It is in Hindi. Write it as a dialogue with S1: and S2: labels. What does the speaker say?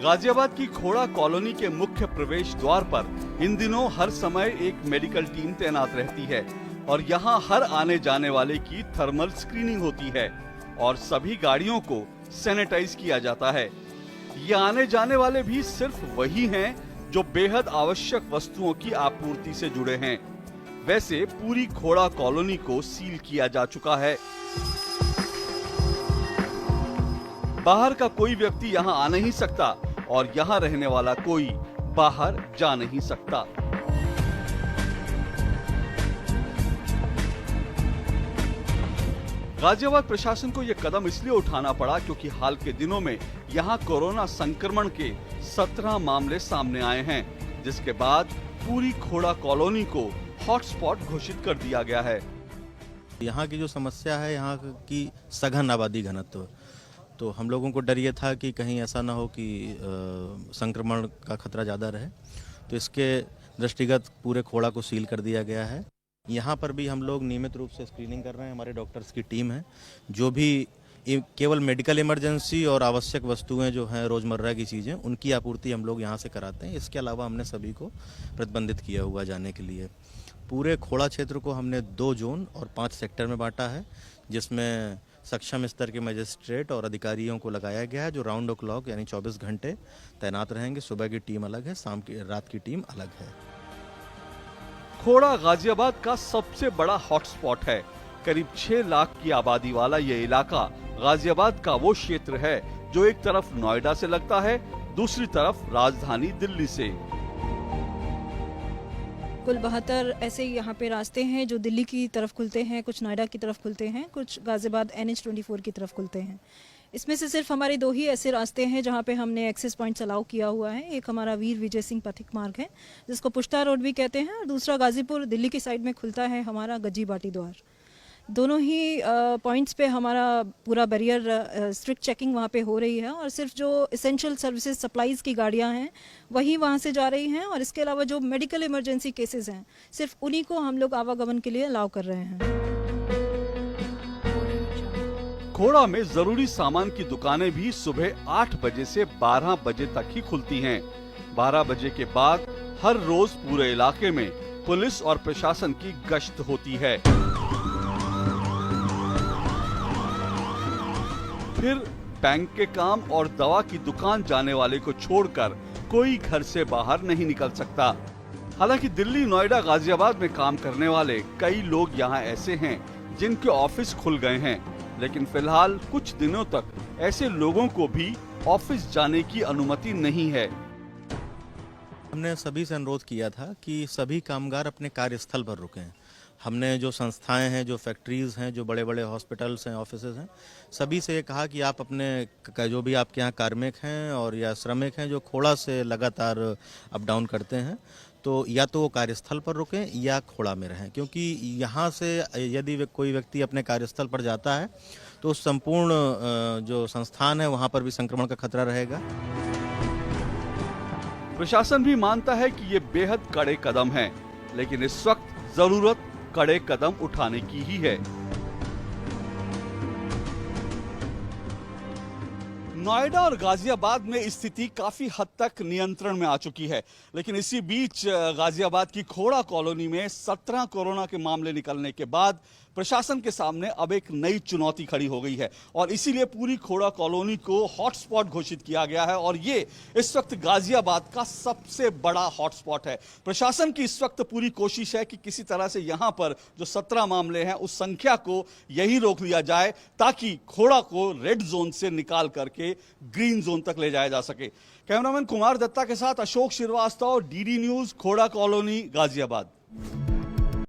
S1: गाजियाबाद की खोड़ा कॉलोनी के मुख्य प्रवेश द्वार पर इन दिनों हर समय एक मेडिकल टीम तैनात रहती है और यहाँ हर आने जाने वाले की थर्मल स्क्रीनिंग होती है और सभी गाड़ियों को सैनिटाइज किया जाता है। ये आने जाने वाले भी सिर्फ वही हैं जो बेहद आवश्यक वस्तुओं की आपूर्ति से जुड़े हैं। वैसे पूरी खोड़ा कॉलोनी को सील किया जा चुका है। बाहर का कोई व्यक्ति यहाँ आ नहीं सकता और यहाँ रहने वाला कोई बाहर जा नहीं सकता। गाजियाबाद प्रशासन को यह कदम इसलिए उठाना पड़ा क्योंकि हाल के दिनों में यहाँ कोरोना संक्रमण के 17 मामले सामने आए हैं, जिसके बाद पूरी खोड़ा कॉलोनी को हॉटस्पॉट घोषित कर दिया गया है।
S2: यहाँ की जो समस्या है, यहाँ की सघन आबादी घनत्व, तो हम लोगों को डर ये था कि कहीं ऐसा ना हो कि संक्रमण का खतरा ज़्यादा रहे, तो इसके दृष्टिगत पूरे खोड़ा को सील कर दिया गया है। यहाँ पर भी हम लोग नियमित रूप से स्क्रीनिंग कर रहे हैं। हमारे डॉक्टर्स की टीम है जो भी केवल मेडिकल इमरजेंसी और आवश्यक वस्तुएं जो हैं, रोज़मर्रा की चीज़ें, उनकी आपूर्ति हम लोग यहाँ से कराते हैं। इसके अलावा हमने सभी को प्रतिबंधित किया हुआ जाने के लिए। पूरे खोड़ा क्षेत्र को हमने 2 जोन और 5 सेक्टर में बांटा है, जिसमें सक्षम स्तर के मजिस्ट्रेट और अधिकारियों को लगाया गया है जो राउंड द क्लॉक यानी 24 घंटे तैनात रहेंगे। सुबह की टीम अलग है, रात की टीम अलग है।
S1: खोड़ा गाजियाबाद का सबसे बड़ा हॉटस्पॉट है। करीब 6 लाख की आबादी वाला ये इलाका गाजियाबाद का वो क्षेत्र है जो एक तरफ नोएडा से लगता है, दूसरी तरफ राजधानी दिल्ली से।
S3: कुल 72 ऐसे यहाँ पे रास्ते हैं जो दिल्ली की तरफ खुलते हैं, कुछ नोएडा की तरफ खुलते हैं, कुछ गाजियाबाद NH-24 की तरफ खुलते हैं। इसमें से सिर्फ हमारे 2 ही ऐसे रास्ते हैं जहाँ पे हमने एक्सेस पॉइंट्स अलाउ किया हुआ है। एक हमारा वीर विजय सिंह पथिक मार्ग है जिसको पुश्ता रोड भी कहते हैं, और दूसरा गाजीपुर दिल्ली की साइड में खुलता है हमारा गज्जी बाटी द्वार। दोनों ही पॉइंट्स पे हमारा पूरा बैरियर स्ट्रिक्ट चेकिंग वहाँ पे हो रही है और सिर्फ जो एसेंशियल सर्विसेज सप्लाईज की गाड़ियाँ हैं वही वहाँ से जा रही हैं, और इसके अलावा जो मेडिकल इमरजेंसी केसेस हैं सिर्फ उन्हीं को हम लोग आवागमन के लिए अलाउ कर रहे हैं।
S1: खोड़ा में जरूरी सामान की दुकानें भी सुबह 8 बजे से 12 बजे तक ही खुलती हैं। 12 बजे के बाद हर रोज पूरे इलाके में पुलिस और प्रशासन की गश्त होती है। फिर बैंक के काम और दवा की दुकान जाने वाले को छोड़कर कोई घर से बाहर नहीं निकल सकता। हालांकि दिल्ली, नोएडा, गाजियाबाद में काम करने वाले कई लोग यहाँ ऐसे हैं जिनके ऑफिस खुल गए हैं, लेकिन फिलहाल कुछ दिनों तक ऐसे लोगों को भी ऑफिस जाने की अनुमति नहीं है।
S2: हमने सभी से अनुरोध किया था कि सभी कामगार अपने कार्यस्थल पर रुकें। हमने जो संस्थाएं हैं, जो फैक्ट्रीज़ हैं, जो बड़े बड़े हॉस्पिटल्स हैं, ऑफिसेज हैं, सभी से ये कहा कि आप अपने जो भी आपके यहाँ कार्मिक हैं और या श्रमिक हैं जो खोड़ा से लगातार अप डाउन करते हैं, तो या तो वो कार्यस्थल पर रुकें या खोड़ा में रहें, क्योंकि यहाँ से यदि कोई व्यक्ति अपने कार्यस्थल पर जाता है तो संपूर्ण जो संस्थान है वहाँ पर भी संक्रमण का खतरा रहेगा।
S1: प्रशासन भी मानता है कि ये बेहद कड़े कदम हैं, लेकिन इस वक्त जरूरत कड़े कदम उठाने की ही है। नोएडा और गाजियाबाद में स्थिति काफी हद तक नियंत्रण में आ चुकी है, लेकिन इसी बीच गाजियाबाद की खोड़ा कॉलोनी में 17 कोरोना के मामले निकलने के बाद प्रशासन के सामने अब एक नई चुनौती खड़ी हो गई है और इसीलिए पूरी खोड़ा कॉलोनी को हॉटस्पॉट घोषित किया गया है और ये इस वक्त गाजियाबाद का सबसे बड़ा हॉटस्पॉट है। प्रशासन की इस वक्त पूरी कोशिश है कि किसी तरह से यहाँ पर जो 17 मामले हैं उस संख्या को यही रोक लिया जाए ताकि खोड़ा को रेड जोन से निकाल करके ग्रीन जोन तक ले जाया जा सके। कैमरामैन कुमार दत्ता के साथ अशोक श्रीवास्तव, DD न्यूज, खोड़ा कॉलोनी, गाजियाबाद।